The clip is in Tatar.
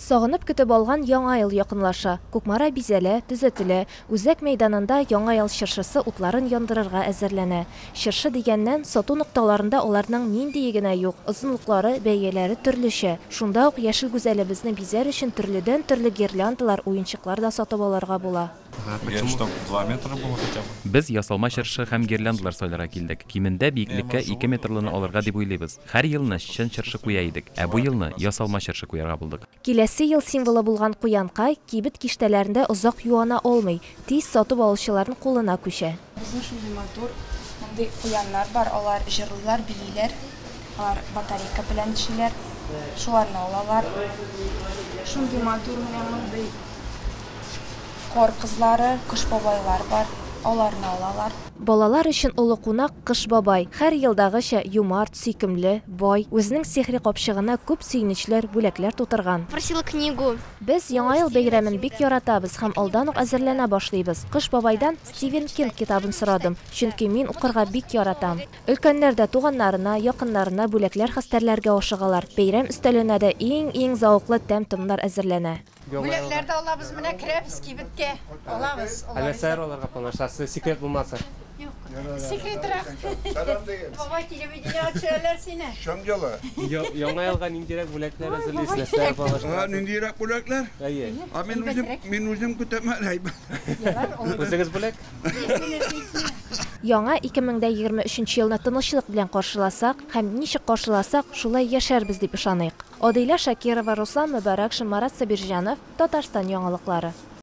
Сагынып көтеп алган яңа ел якынлаша. Кукмара бизәлә, төзәтелә. Үзәк мәйданында яңа ел чыршысы утларын яндырырга әзерләнә. Чыршы дигәннән сату нокталарында аларның ниндие генә юк. Озынлыклары, бәяләре төрлечә. Шунда ук яшел гүзәлебезне бизәр өчен төрледән-төрле гирляндалар, уенчыклар да сатып алырга була. Чтобы 2 метра было хотя бы. Без ясалма чыршы һәм гирляндалар сайларга килдек. Кимендә биеклеккә 2 метрлыны алырга дип уйлыйбыз. Һәр елны чын чыршы куя идек, ә бу елны ясалма чыршы куярга булдык. Киләсе ел символы булган куянкай кибет киштәләрендә озак юана алмый, тиз сатып алучыларның кулына күчә. Безнең шундый матур, мондый куяннар бар, алар җырлыйлар, билиләр, алар батарейка белән төшиләр, шуларны алалар. Шундый матур менә мондый кор кызлары, кыш бабайлар бар, аларны алалар. Балалар өчен олы кунак Кыш бабай. Һәр елдагыча юмарт, сөйкемле, бай, үзенең сихри капчыгына күп сөйнечләр, бүләкләр тутырган. Просила книгу. Без яңа ел бәйрәмен бик яратабыз һәм алдан ук әзерләнә башлыйбыз. Кыш бабайдан Стивен Кинг китабын сорадым, чөнки мин укырга бик яратам. Өлкәннәр дә туганнарына, якыннарына бүләкләр хәстәрләргә ашыгалар. Бәйрәм өстәленә дә иң зауыклы тәм-томнар әзерләнә. Бүләкләрдә алабыз, менә кирәбез кибеткә. Алабыз. Әләсәр аларга планшасы секрет булмаса. Секретрак. Бабай телевидение açıyorlar seni. Şamcalı. Яңа елга ниндирәк бүләкләр әзерләйсезләр планшасы? Ниндирәк бүләкләр? Әйе. Мин үзем көтәмәләй. Үзегез бүләк? Яңа 2023 елны тынычлык белән каршыласак һәм ничек каршыласак, шулай яшәрбез дип ышаныйк. Адыйлә Шакирова, Руслан Мөбарәк, Марат Сабирҗанов, Татарстан яңалыклары.